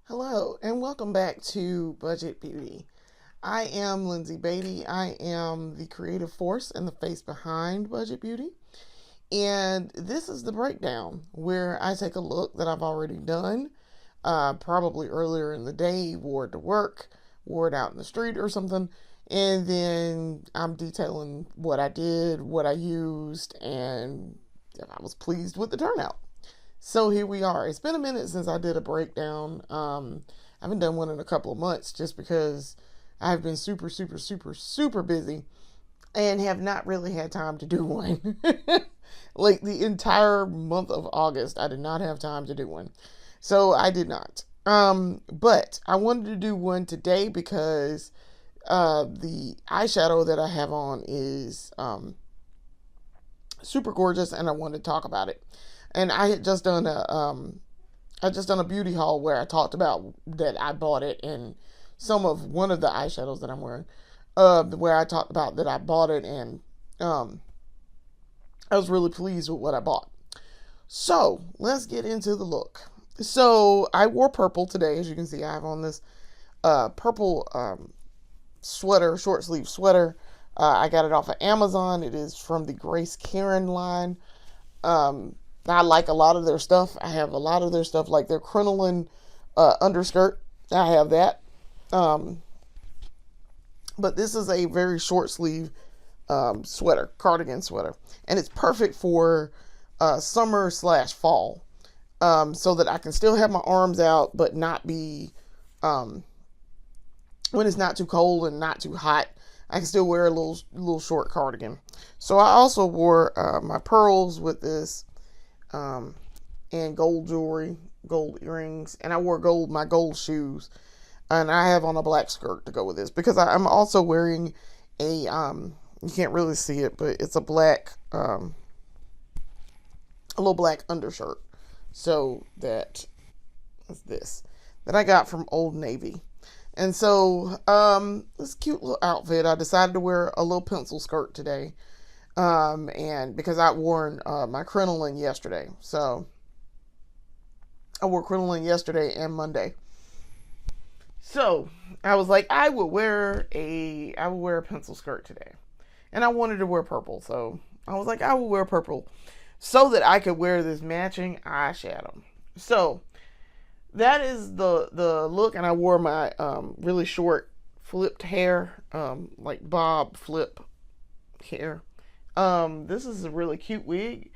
Hello, and welcome back to Budget Beauty. I am Lindsay Beatty. I am the creative force and the face behind Budget Beauty. And this is the breakdown where I take a look that I've already done, probably earlier in the day, wore it to work, wore it out in the street or something. And then I'm detailing what I did, what I used, and if I was pleased with the turnout. So here we are. It's been a minute since I did a breakdown. I haven't done one in a couple of months just because I've been super, super, super, super busy and have not really had time to do one. Like the entire month of August, I did not have time to do one. So I did not. But I wanted to do one today because the eyeshadow that I have on is super gorgeous and I wanted to talk about it. And I had just done a beauty haul where I talked about that I bought it and some of one of the eyeshadows that I'm wearing, where I talked about that I bought it and I was really pleased with what I bought. So let's get into the look. So I wore purple today, as you can see. I have on this purple sweater, short sleeve sweater. I got it off of Amazon. It is from the Grace Karen line. I like a lot of their stuff. I have a lot of their stuff, like their crinoline underskirt. I have that. But this is a very short sleeve sweater, cardigan sweater. And it's perfect for summer/fall. So that I can still have my arms out, but not be, when it's not too cold and not too hot, I can still wear a little short cardigan. So I also wore my pearls with this, and gold jewelry, gold earrings, and I wore my gold shoes, and I have on a black skirt to go with this because I'm also wearing a you can't really see it, but it's a black a little black undershirt. So that is this that I got from Old Navy. And so this cute little outfit, I decided to wear a little pencil skirt today. And because I'd worn my crinoline yesterday. So I wore crinoline yesterday and Monday. So I was like, I would wear a pencil skirt today. And I wanted to wear purple. So I was like, I will wear purple so that I could wear this matching eyeshadow. So that is the look. And I wore my really short flipped hair, like bob flip hair. This is a really cute wig.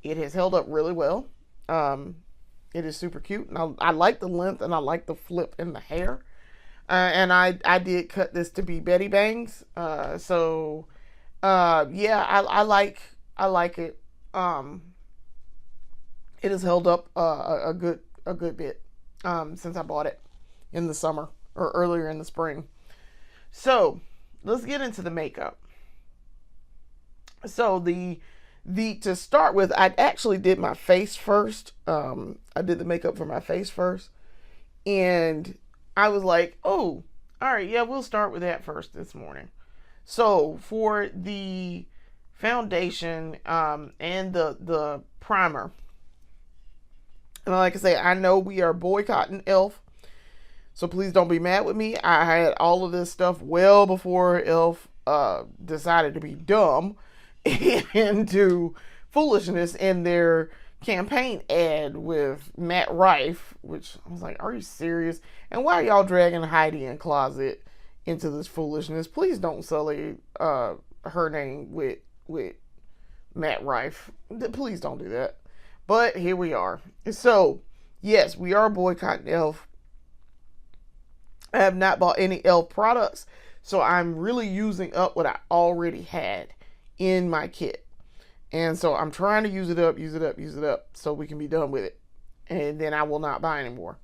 It has held up really well. It is super cute. And I like the length and I like the flip in the hair. And I did cut this to be Betty Bangs. So yeah, I like it. It has held up a good bit since I bought it in the summer or earlier in the spring. So let's get into the makeup. So the to start with, I actually did my face first. I did the makeup for my face first, and I was like, oh, all right, yeah, we'll start with that first this morning. So for the foundation and the primer, and like I say, I know we are boycotting e.l.f., so please don't be mad with me. I had all of this stuff well before e.l.f. Decided to be dumb into foolishness in their campaign ad with Matt Rife, which I was like, are you serious? And why are y'all dragging Heidi N Closet into this foolishness? Please don't sully her name with Matt Rife. Please don't do that. But here we are. So yes, we are boycotting e.l.f. I have not bought any e.l.f. products, so I'm really using up what I already had in my kit. And so I'm trying to use it up so we can be done with it. And then I will not buy anymore.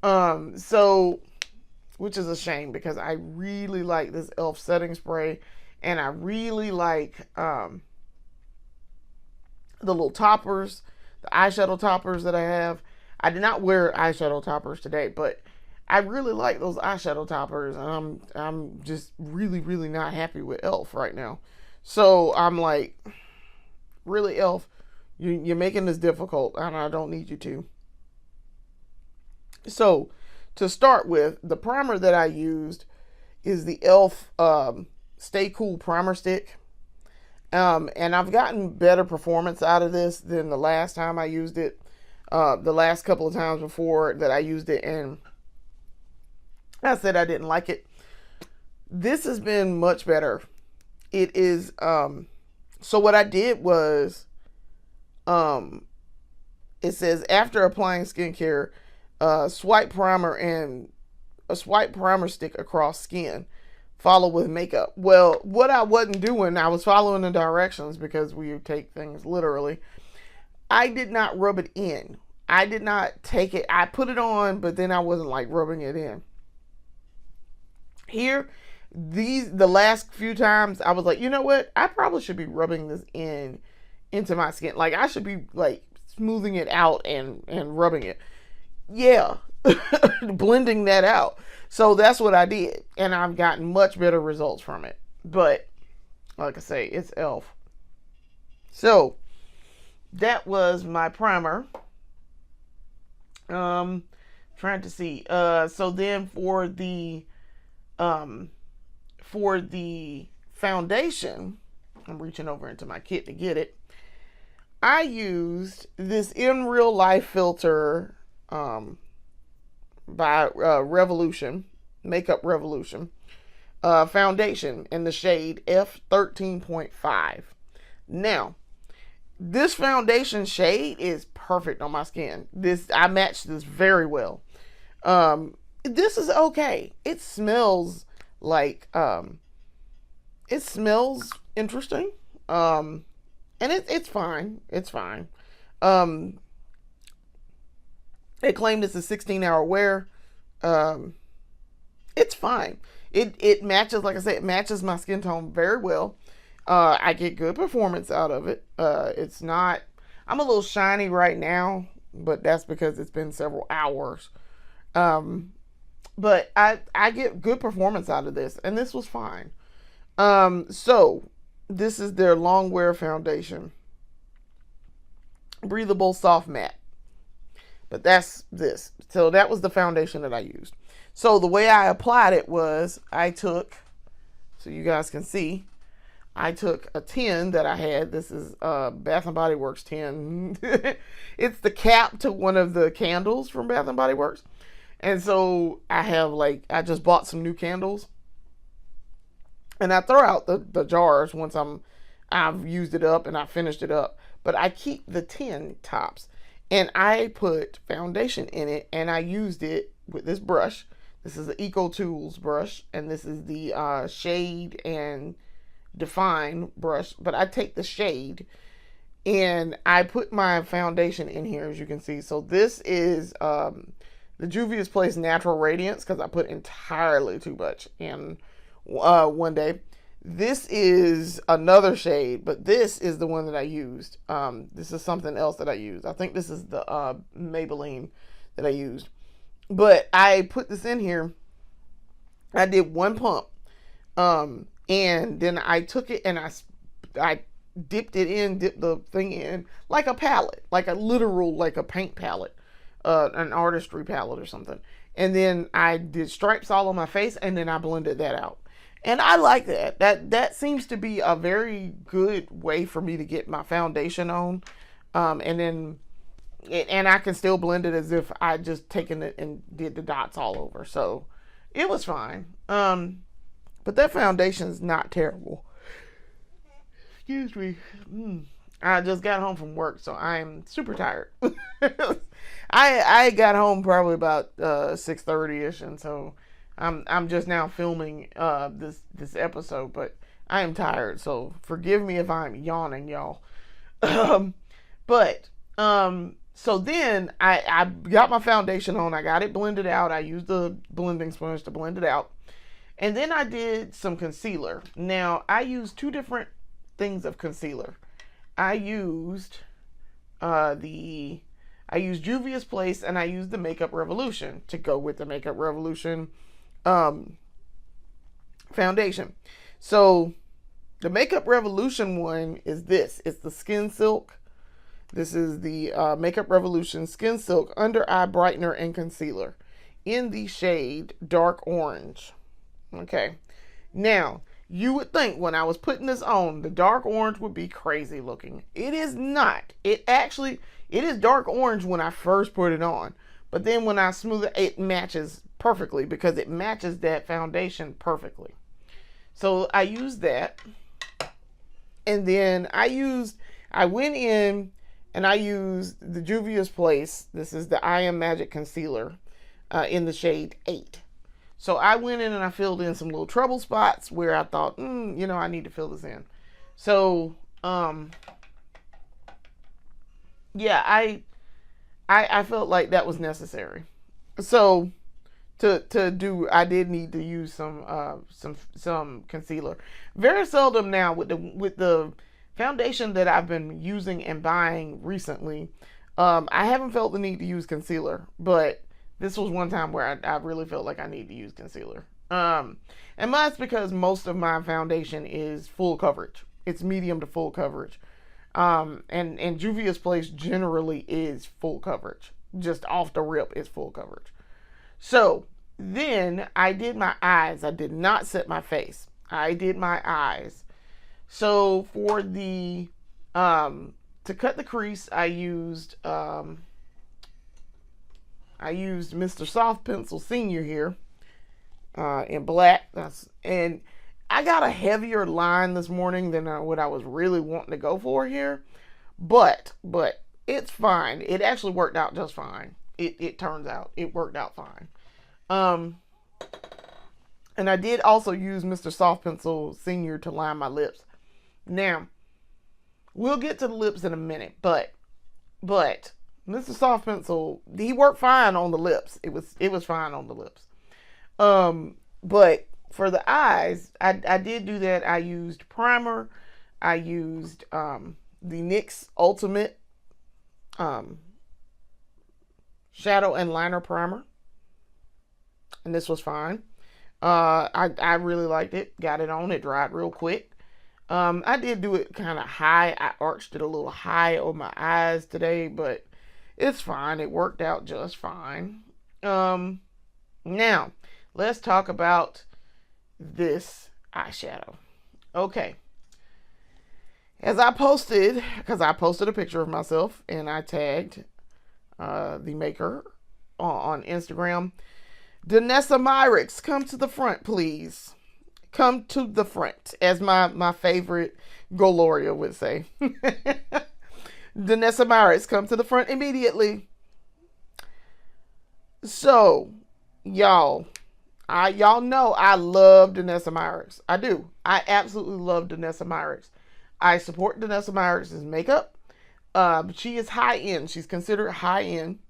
So, which is a shame because I really like this e.l.f. setting spray. And I really like the little toppers, the eyeshadow toppers that I have. I did not wear eyeshadow toppers today, but I really like those eyeshadow toppers. And I'm just really, really not happy with e.l.f. right now. So I'm like, really, e.l.f., you're making this difficult, and I don't need you to. So to start with, the primer that I used is the e.l.f. Stay Cool Primer Stick. And I've gotten better performance out of this than the last time I used it. The last couple of times before that I used it, and I said I didn't like it. This has been much better. It is, so what I did was, it says after applying skincare, swipe primer and a swipe primer stick across skin, follow with makeup. Well, what I wasn't doing, I was following the directions because we take things literally. I did not rub it in. I did not take it. I put it on, but then I wasn't like rubbing it in. Here, the last few times I was like, you know what? I probably should be rubbing this into my skin. Like I should be like smoothing it out and rubbing it. Yeah. Blending that out. So that's what I did. And I've gotten much better results from it. But like I say, it's e.l.f. So that was my primer. Trying to see. So then for the foundation, I'm reaching over into my kit to get it. I used this In Real Life filter by Revolution, Makeup Revolution, foundation in the shade F13.5. Now, this foundation shade is perfect on my skin. I matched this very well. This is okay. It smells like, it smells interesting. And it's fine. It's fine. They claim this is 16-hour wear. It's fine. It matches, like I said, it matches my skin tone very well. I get good performance out of it. It's not, I'm a little shiny right now, but that's because it's been several hours. But I get good performance out of this, and this was fine. So this is their long wear foundation. Breathable soft matte. But that's this. So that was the foundation that I used. So the way I applied it was I took, so you guys can see, I took a tin that I had. This is Bath & Body Works tin. It's the cap to one of the candles from Bath & Body Works. And so I just bought some new candles. And I throw out the jars once I've used it up and I finished it up. But I keep the tin tops. And I put foundation in it, and I used it with this brush. This is the EcoTools brush, and this is the Shade and Define brush. But I take the shade, and I put my foundation in here, as you can see. So this is the Juvia's Place Natural Radiance, because I put entirely too much in one day. This is another shade, but this is the one that I used. This is something else that I used. I think this is the Maybelline that I used. But I put this in here. I did one pump. And then I took it and I dipped the thing in like a palette, like a literal, like a paint palette, an artistry palette or something. And then I did stripes all on my face, and then I blended that out. And I like that. That seems to be a very good way for me to get my foundation on. And I can still blend it as if I just taken it and did the dots all over. So it was fine. But that foundation is not terrible. Excuse me. I just got home from work, so I'm super tired. I got home probably about 6:30ish, and so I'm just now filming this episode, but I am tired, so forgive me if I'm yawning, y'all. So then I got my foundation on. I got it blended out. I used the blending sponge to blend it out. And then I did some concealer. Now, I used two different things of concealer. I used Juvia's Place, and I used the Makeup Revolution to go with the Makeup Revolution foundation. So the Makeup Revolution one is this. It's the Skin Silk. This is the Makeup Revolution Skin Silk Under Eye Brightener and Concealer. in the shade Dark Orange. Okay. Now, you would think when I was putting this on, the dark orange would be crazy looking. It is not. It is dark orange when I first put it on. But then when I smooth it, it matches perfectly because it matches that foundation perfectly. So I used that. And then I went in and I used the Juvia's Place. This is the I Am Magic Concealer in the shade 8. So I went in and I filled in some little trouble spots where I thought, I need to fill this in. So, yeah, I felt like that was necessary. So I did need to use some concealer. Very seldom now with the foundation that I've been using and buying recently. I haven't felt the need to use concealer, but this was one time where I really felt like I need to use concealer. And that's because most of my foundation is full coverage. It's medium to full coverage. And Juvia's Place generally is full coverage. Just off the rip is full coverage. So then I did my eyes. I did not set my face. I did my eyes. So for the to cut the crease, I used Mr. Soft Pencil Senior here in black. And I got a heavier line this morning than what I was really wanting to go for here. But it's fine. It actually worked out just fine. It turns out it worked out fine. And I did also use Mr. Soft Pencil Senior to line my lips. Now, we'll get to the lips in a minute, but Mr. Soft Pencil, he worked fine on the lips. It was fine on the lips. But for the eyes, I did do that. I used primer. I used the NYX Ultimate Shadow and Liner Primer. And this was fine. I really liked it. Got it on. It dried real quick. I did do it kind of high. I arched it a little high on my eyes today, but it's fine. It worked out just fine. Now, let's talk about this eyeshadow. Okay. As I posted, because I posted a picture of myself and I tagged the maker on Instagram. Danessa Myricks, come to the front, please. Come to the front, as my favorite Goloria would say. Danessa Myricks, come to the front immediately. So, y'all know I love Danessa Myricks. I do. I absolutely love Danessa Myricks. I support Danessa Myricks' makeup. She is high end. She's considered high end.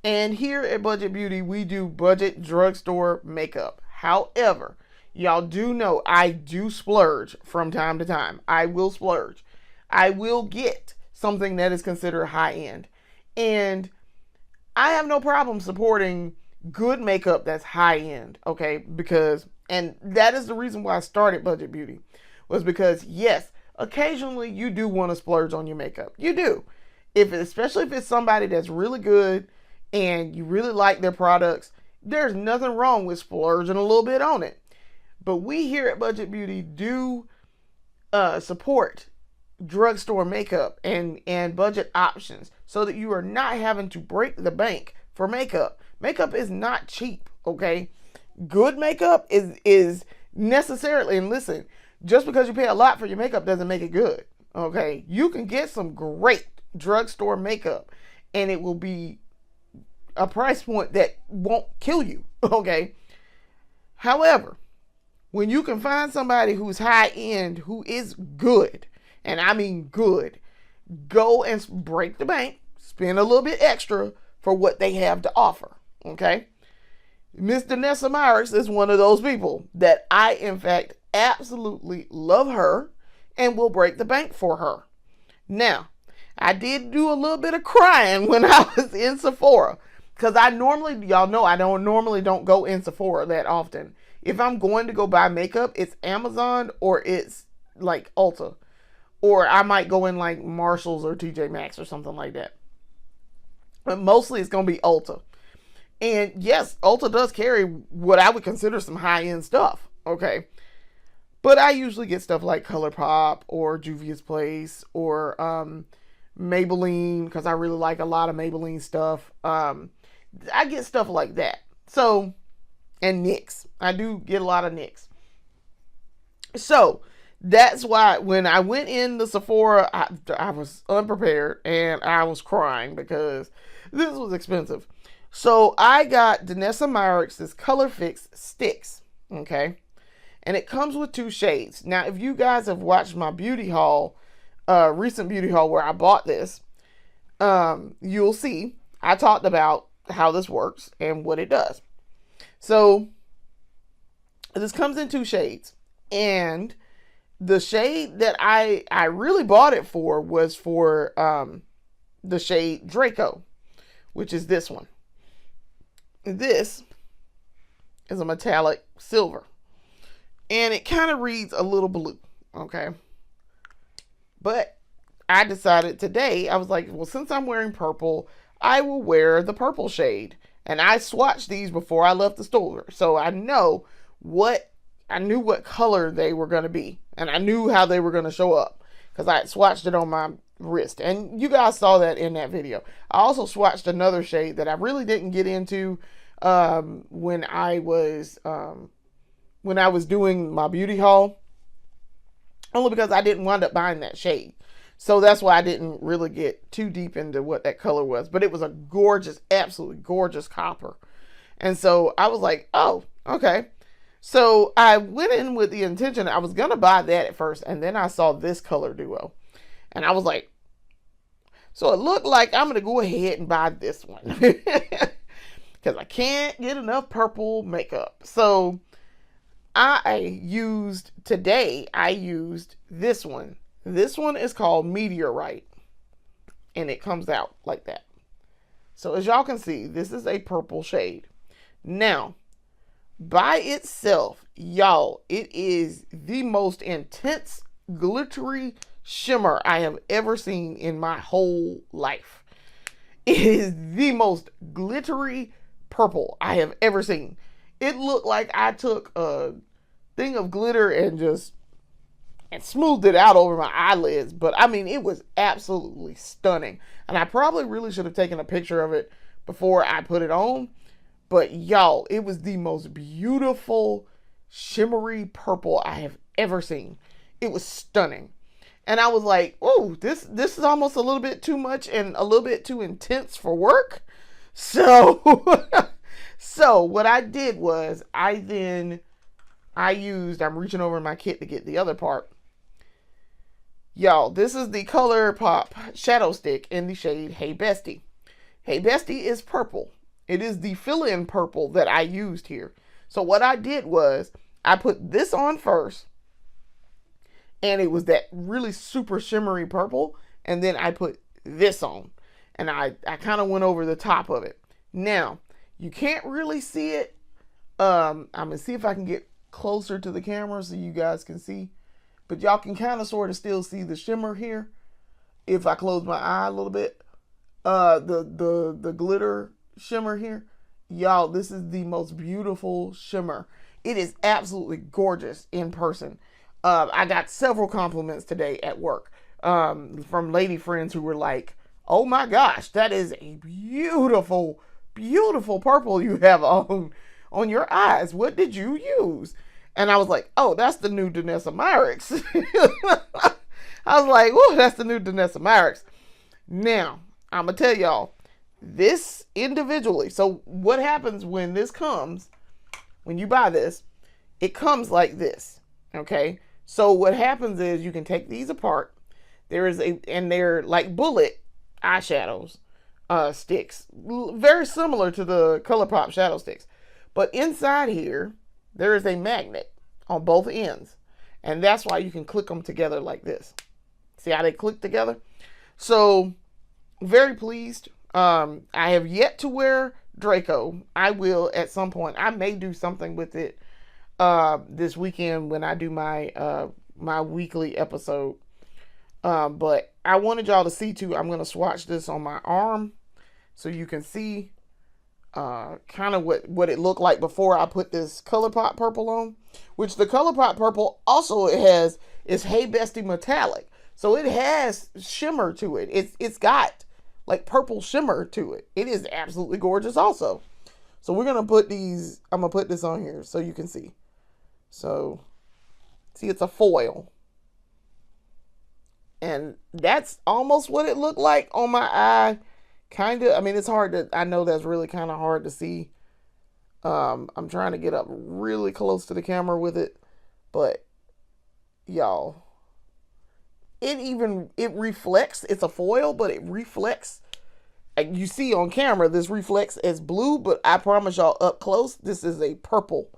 And here at Budget Beauty, we do budget drugstore makeup. However, y'all do know I do splurge from time to time. I will splurge. I will get something that is considered high end. And I have no problem supporting good makeup that's high end, okay? And that is the reason why I started Budget Beauty, was because, yes, occasionally you do want to splurge on your makeup. You do. Especially if it's somebody that's really good and you really like their products, there's nothing wrong with splurging a little bit on it. But we here at Budget Beauty do support drugstore makeup and budget options so that you are not having to break the bank for makeup. Makeup is not cheap, okay? Good makeup is necessarily, and listen, just because you pay a lot for your makeup doesn't make it good, okay? You can get some great drugstore makeup and it will be a price point that won't kill you, okay? However, when you can find somebody who's high end, who is good, and I mean good, go and break the bank, spend a little bit extra for what they have to offer, okay? Miss Danessa Myricks is one of those people that I, in fact, absolutely love her and will break the bank for her. Now, I did do a little bit of crying when I was in Sephora, because y'all know I don't go in Sephora that often. If I'm going to go buy makeup, it's Amazon or it's like Ulta. Or I might go in like Marshalls or TJ Maxx or something like that. But mostly it's going to be Ulta. And yes, Ulta does carry what I would consider some high-end stuff. Okay. But I usually get stuff like ColourPop or Juvia's Place or Maybelline, because I really like a lot of Maybelline stuff. I get stuff like that. So, and NYX. I do get a lot of NYX. So, that's why when I went in the Sephora, I was unprepared and I was crying because this was expensive. So, I got Danessa Myricks' Color Fix Sticks. Okay. And it comes with 2 shades. Now, if you guys have watched my beauty haul, recent beauty haul where I bought this, you'll see I talked about how this works and what it does. So this comes in 2 shades, and the shade that I really bought it for was for the shade Draco, which is this one. This is a metallic silver, and it kind of reads a little blue. Okay. But I decided today, I was like, well, since I'm wearing purple, I will wear the purple shade. And I swatched these before I left the store. So I knew what color they were going to be. And I knew how they were going to show up, because I had swatched it on my wrist. And you guys saw that in that video. I also swatched another shade that I really didn't get into when I was doing my beauty haul. Only because I didn't wind up buying that shade. So that's why I didn't really get too deep into what that color was. But it was a gorgeous, absolutely gorgeous copper. And so I was like, oh, okay. So I went in with the intention, I was going to buy that at first. And then I saw this color duo. And I was like, so it looked like I'm going to go ahead and buy this one. Because I can't get enough purple makeup. So I used this one. This one is called Meteorite, and it comes out like that. So as y'all can see, this is a purple shade. Now, by itself, y'all, it is the most intense glittery shimmer I have ever seen in my whole life. It is the most glittery purple I have ever seen. It looked like I took a thing of glitter and smoothed it out over my eyelids. But I mean, it was absolutely stunning. And I probably really should have taken a picture of it before I put it on. But y'all, it was the most beautiful shimmery purple I have ever seen. It was stunning. And I was like, oh, this is almost a little bit too much and a little bit too intense for work. So, so what I did was I'm reaching over in my kit to get the other part. Y'all, this is the ColourPop Shadow Stick in the shade Hey Bestie. Hey Bestie is purple. It is the fill-in purple that I used here. So what I did was I put this on first, and it was that really super shimmery purple, and then I put this on, and I kind of went over the top of it. Now, you can't really see it. I'm going to see if I can get closer to the camera so you guys can see. But y'all can kind of sort of still see the shimmer here. If I close my eye a little bit. The glitter shimmer here. Y'all, this is the most beautiful shimmer. It is absolutely gorgeous in person. I got several compliments today at work from lady friends who were like, oh my gosh, that is a beautiful, beautiful purple you have on your eyes. What did you use? And I was like, oh, that's the new Danessa Myricks. I was like, oh, that's the new Danessa Myricks. Now, I'm going to tell y'all, this individually, so what happens when this comes, when you buy this, it comes like this, okay? So what happens is you can take these apart. And they're like bullet eyeshadows, sticks, very similar to the ColourPop shadow sticks. But inside here, there is a magnet on both ends. And that's why you can click them together like this. See how they click together? So, very pleased. I have yet to wear Draco. I will at some point. I may do something with it this weekend when I do my my weekly episode. But I wanted y'all to see too. I'm going to swatch this on my arm so you can see kind of what it looked like before I put this ColourPop purple on, which the ColourPop purple also is Hey Bestie metallic, so it has shimmer to it. It's got like purple shimmer to it. It is absolutely gorgeous also. So we're gonna put these. I'm gonna put this on here so you can see. So see, it's a foil, and that's almost what it looked like on my eye. Kind of, I mean, it's hard to, I know that's really kind of hard to see. I'm trying to get up really close to the camera with it, but y'all, it reflects. It's a foil, but it reflects. You see on camera, this reflects as blue, but I promise y'all up close, this is a purple.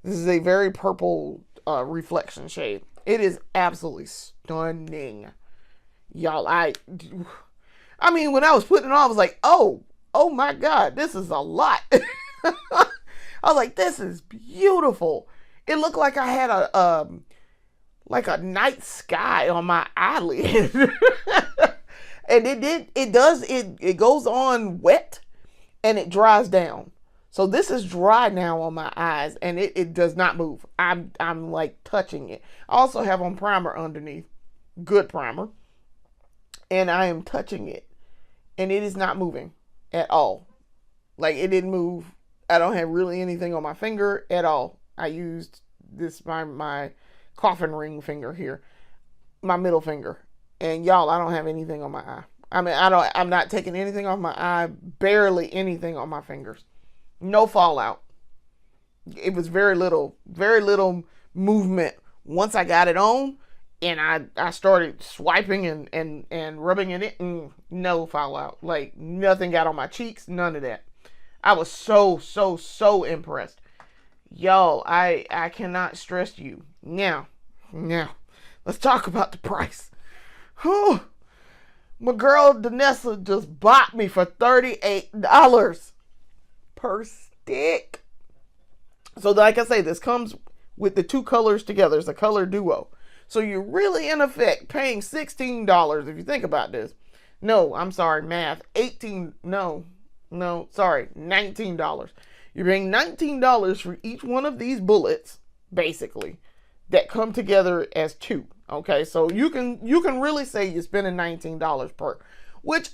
This is a very purple reflection shade. It is absolutely stunning. Y'all, I mean, when I was putting it on, I was like, oh my God, this is a lot. I was like, this is beautiful. It looked like I had a night sky on my eyelid. And it goes on wet and it dries down. So this is dry now on my eyes, and it does not move. I'm like touching it. I also have on primer underneath, good primer, and I am touching it. And it is not moving at all. Like, it didn't move. I don't have really anything on my finger at all. I used this, my coffin ring finger here, my middle finger. And y'all, I don't have anything on my eye. I mean, I'm not taking anything off my eye, barely anything on my fingers. No fallout. It was very little movement once I got it on. And I started swiping and rubbing it in. No fallout. Like, nothing got on my cheeks. None of that. I was so impressed. Y'all, I cannot stress you. Now, let's talk about the price. Whew. My girl Danessa just bought me for $38 per stick. So like I say, this comes with the two colors together. It's a color duo. So you're really, in effect, paying $16 if you think about this. No, I'm sorry, math. $19. You're paying $19 for each one of these bullets, basically, that come together as two. Okay, so you can really say you're spending $19 per, which,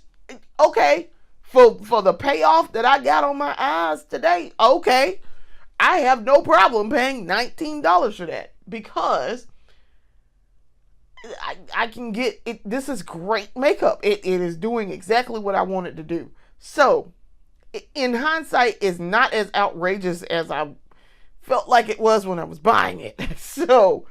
okay, for the payoff that I got on my eyes today, okay, I have no problem paying $19 for that, because I can get it. This is great makeup. It is doing exactly what I wanted to do. So, in hindsight, it's not as outrageous as I felt like it was when I was buying it. So,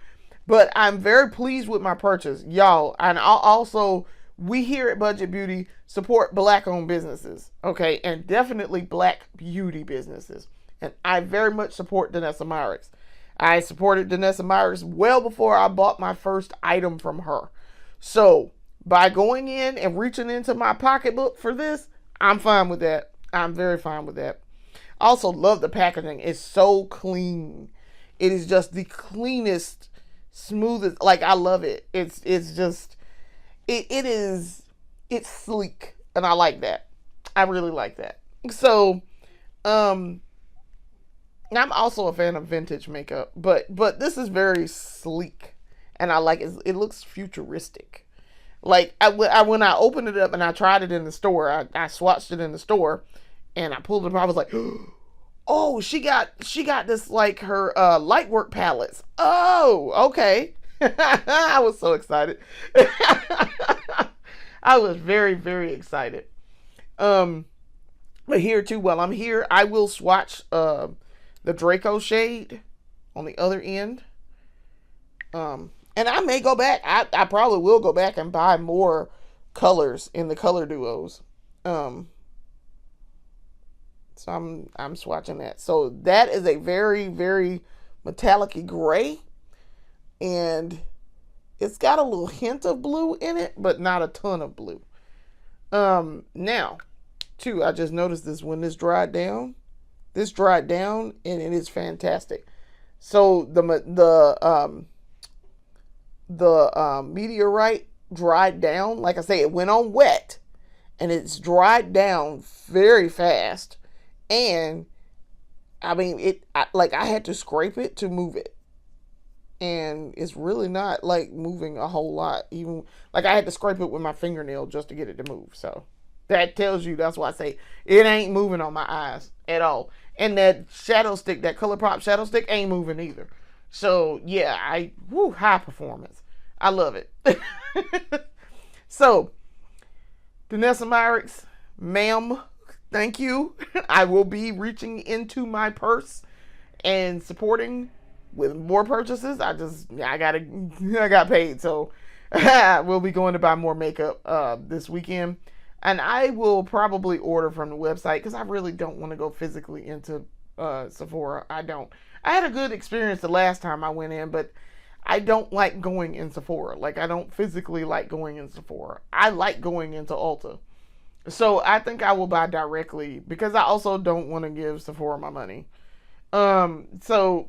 but I'm very pleased with my purchase, y'all. And also, we here at Budget Beauty support Black-owned businesses, okay, and definitely Black beauty businesses. And I very much support Danessa Myricks. I supported Danessa Myricks well before I bought my first item from her. So, by going in and reaching into my pocketbook for this, I'm fine with that. I'm very fine with that. I also love the packaging. It's so clean. It is just the cleanest, smoothest. Like, I love it. It's just, it's sleek. And I like that. I really like that. So, I'm also a fan of vintage makeup, but this is very sleek, and I like it. It looks futuristic. Like, when I opened it up and I tried it in the store, I swatched it in the store, and I pulled it up. I was like, oh, she got this, like, her light work palettes. Oh, okay. I was so excited. I was very, very excited. But here too, while I'm here, I will swatch the Draco shade on the other end. And I may go back. I probably will go back and buy more colors in the color duos. So I'm swatching that. So that is a very, very metallic-y gray. And it's got a little hint of blue in it, but not a ton of blue. Now, too, I just noticed this when this dried down. This dried down, and it is fantastic. So the meteorite dried down. Like I say, it went on wet, and it's dried down very fast. And I mean, I had to scrape it to move it. And it's really not like moving a whole lot. Even like I had to scrape it with my fingernail just to get it to move. So that tells you, that's why I say it ain't moving on my eyes at all. And that shadow stick, that ColourPop shadow stick, ain't moving either. So yeah, high performance. I love it. So, Danessa Myricks, ma'am, thank you. I will be reaching into my purse and supporting with more purchases. I got paid, so we'll be going to buy more makeup this weekend. And I will probably order from the website because I really don't want to go physically into Sephora. I don't. I had a good experience the last time I went in, but I don't like going in Sephora. Like, I don't physically like going in Sephora. I like going into Ulta. So I think I will buy directly because I also don't want to give Sephora my money. So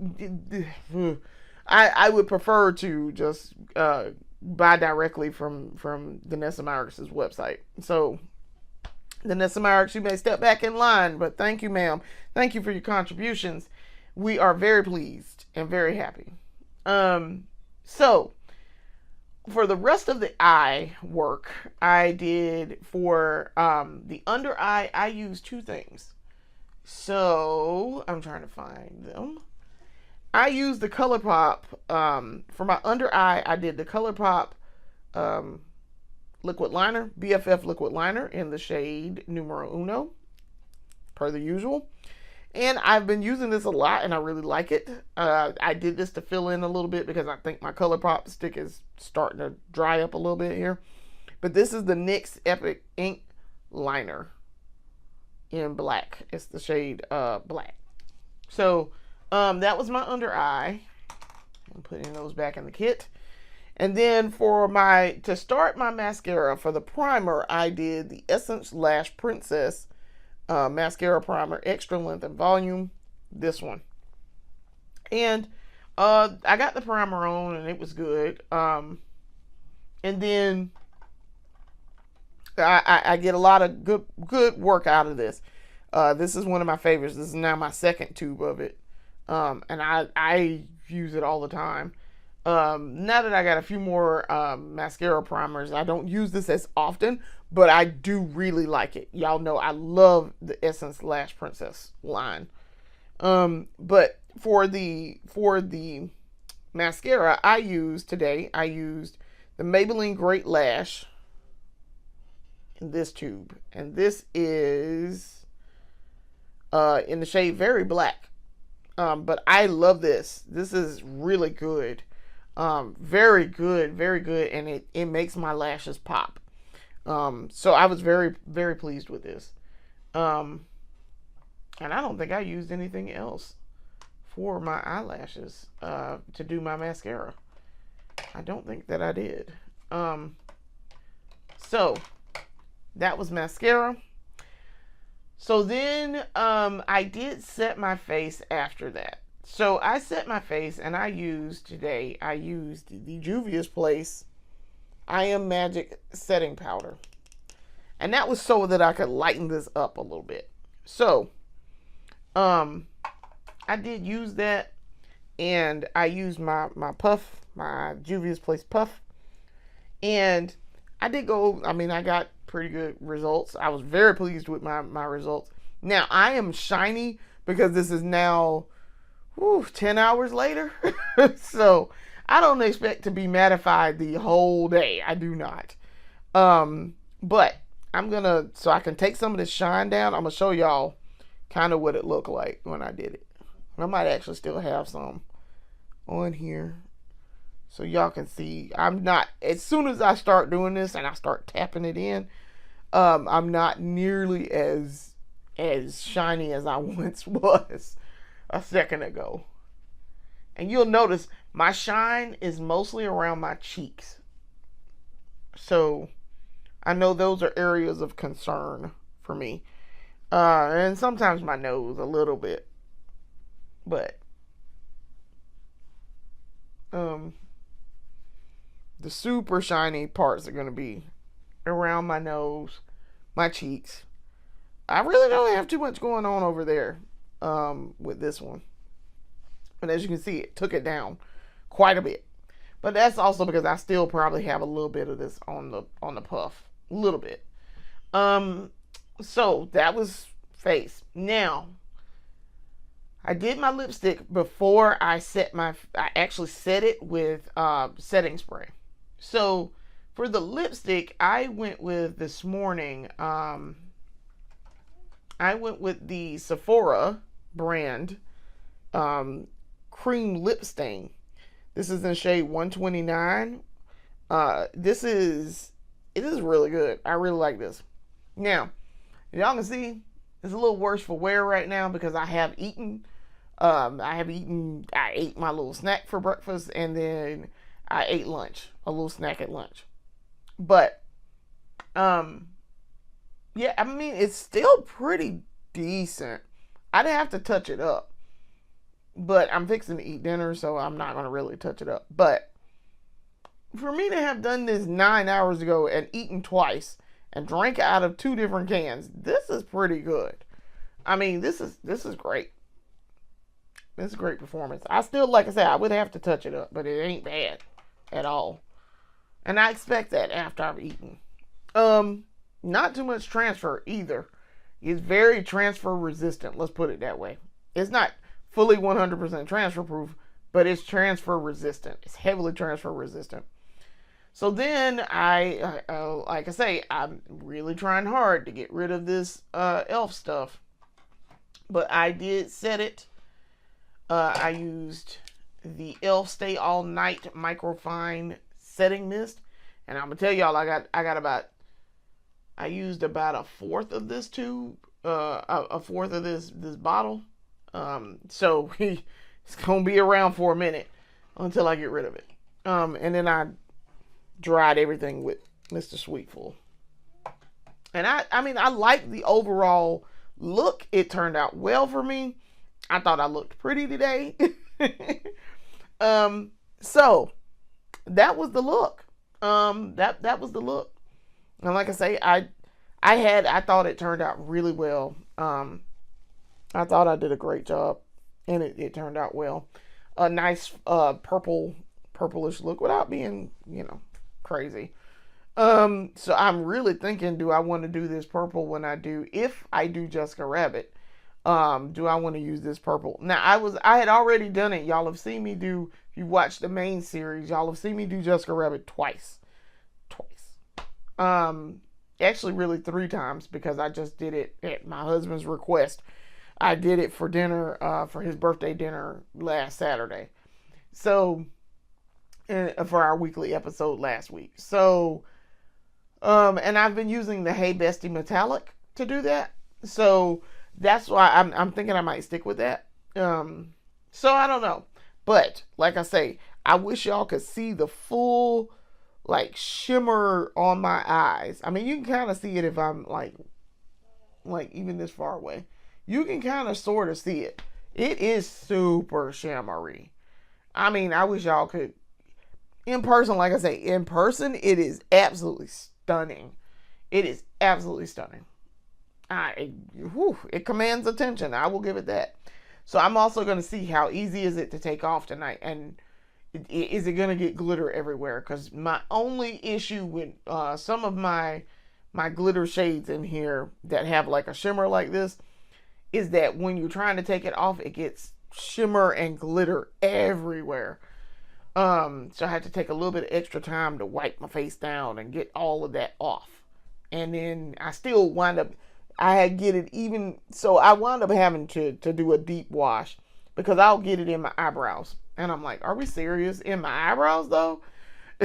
I would prefer to just buy directly from Danessa Myricks' website. So Danessa Myricks, you may step back in line, but thank you, ma'am. Thank you for your contributions. We are very pleased and very happy. So for the rest of the eye work, I did for the under eye, I used two things. So I'm trying to find them. I used the ColourPop for my under eye. I did the ColourPop liquid liner, BFF liquid liner in the shade numero uno, per the usual. And I've been using this a lot, and I really like it. I did this to fill in a little bit because I think my ColourPop stick is starting to dry up a little bit here. But this is the NYX Epic Ink Liner in black. It's the shade black. So that was my under eye. I'm putting those back in the kit. And then to start my mascara, for the primer, I did the Essence Lash Princess mascara primer, extra length and volume, this one. And I got the primer on and it was good. And then I get a lot of good work out of this. This is one of my favorites. This is now my second tube of it. And I use it all the time. Now that I got a few more mascara primers, I don't use this as often, but I do really like it. Y'all know I love the Essence Lash Princess line. But for the mascara I used today, I used the Maybelline Great Lash in this tube. And this is in the shade Very Black. But I love this. This is really good. Very good, very good, and it makes my lashes pop. So I was very, very pleased with this. And I don't think I used anything else for my eyelashes to do my mascara. I don't think that I did. So that was mascara. So then I did set my face after that. So I set my face and I used the Juvia's Place I Am Magic setting powder. And that was so that I could lighten this up a little bit. So I did use that, and I used my puff, my Juvia's Place puff. And I got pretty good results. I was very pleased with my results. Now I am shiny because this is now 10 hours later. So I don't expect to be mattified the whole day. I do not. But so I can take some of this shine down. I'm going to show y'all kind of what it looked like when I did it. I might actually still have some on here so y'all can see. As soon as I start doing this and I start tapping it in, I'm not nearly as shiny as I once was a second ago. And you'll notice my shine is mostly around my cheeks. So I know those are areas of concern for me. And sometimes my nose a little bit. But the super shiny parts are going to be around my nose, my cheeks, I really don't have too much going on over there with this one. And as you can see, it took it down quite a bit. But that's also because I still probably have a little bit of this on the puff. A little bit. So that was face. Now, I did my lipstick before I actually set it with setting spray. So for the lipstick, I went with this morning, I went with the Sephora brand cream lip stain. This is in shade 129. It is really good. I really like this. Now, y'all can see it's a little worse for wear right now because I have eaten. I ate my little snack for breakfast, and then I ate lunch, a little snack at lunch. But, yeah, I mean, it's still pretty decent. I'd have to touch it up. But I'm fixing to eat dinner, so I'm not going to really touch it up. But for me to have done this 9 hours ago and eaten twice and drank out of 2 different cans, this is pretty good. I mean, this is great. This is a great performance. I still, like I said, I would have to touch it up, but it ain't bad at all. And I expect that after I've eaten. Not too much transfer either. It's very transfer resistant. Let's put it that way. It's not fully 100% transfer proof, but it's transfer resistant. It's heavily transfer resistant. So then like I say, I'm really trying hard to get rid of this e.l.f. stuff. But I did set it. I used the e.l.f. Stay All Night Microfine Setting Mist. And I'm going to tell y'all, I used about a fourth of this tube, a fourth of this bottle. So it's going to be around for a minute until I get rid of it. And then I dried everything with Mr. Sweetful. And I mean, I like the overall look. It turned out well for me. I thought I looked pretty today. So that was the look. That was the look. And like I say, I thought it turned out really well. I thought I did a great job, and it turned out well. A nice purplish look without being, crazy. So I'm really thinking, do I want to do this purple if I do Jessica Rabbit? Do I want to use this purple? Now I had already done it. Y'all have seen me do, if you watch the main series, y'all have seen me do Jessica Rabbit twice. Actually really 3 times, because I just did it at my husband's request. I did it for dinner, for his birthday dinner last Saturday. So, for our weekly episode last week. So, and I've been using the Hey Bestie Metallic to do that. So that's why I'm thinking I might stick with that. So I don't know. But like I say, I wish y'all could see the full shimmer on my eyes. I mean, you can kind of see it if I'm like even this far away. You can kind of sort of see it. It is super shimmery. I mean, I wish y'all could. In person, like I say, in person, it is absolutely stunning. It is absolutely stunning. It commands attention. I will give it that. So I'm also going to see how easy is it to take off tonight, and is it going to get glitter everywhere? Because my only issue with some of my glitter shades in here that have like a shimmer like this is that when you're trying to take it off, it gets shimmer and glitter everywhere. So I had to take a little bit of extra time to wipe my face down and get all of that off. And then I still wind up, I wound up having to do a deep wash, because I'll get it in my eyebrows. And I'm like, are we serious? In my eyebrows though?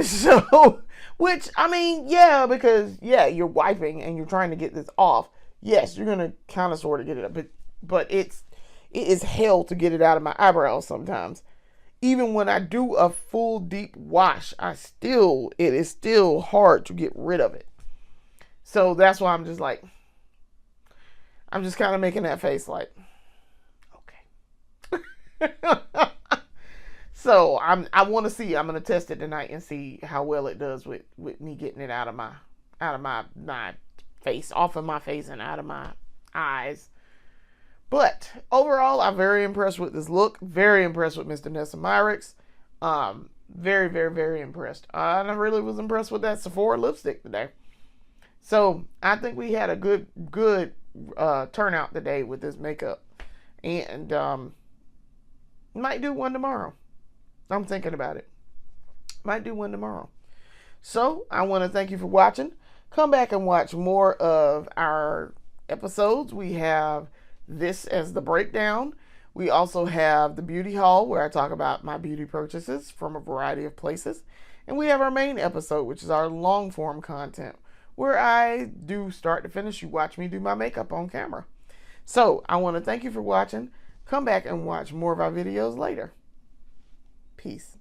So, which, I mean, yeah, because you're wiping and you're trying to get this off. Yes, you're going to kind of sort of get it up, but it is hell to get it out of my eyebrows sometimes. Even when I do a full deep wash, it is still hard to get rid of it. So that's why I'm just kind of making that face like, okay. So I want to see. I'm going to test it tonight and see how well it does with me getting it out of my face, off of my face and out of my eyes. But overall, I'm very impressed with this look. Very impressed with Miss Danessa Myricks. Very, very, very impressed. And I really was impressed with that Sephora lipstick today. So I think we had a good turnout today with this makeup. And might do one tomorrow. I'm thinking about it. Might do one tomorrow. So I want to thank you for watching. Come back and watch more of our episodes. We have this as the breakdown. We also have the beauty haul, where I talk about my beauty purchases from a variety of places. And we have our main episode, which is our long form content, where I do start to finish. You watch me do my makeup on camera. So I want to thank you for watching. Come back and watch more of our videos later. Peace.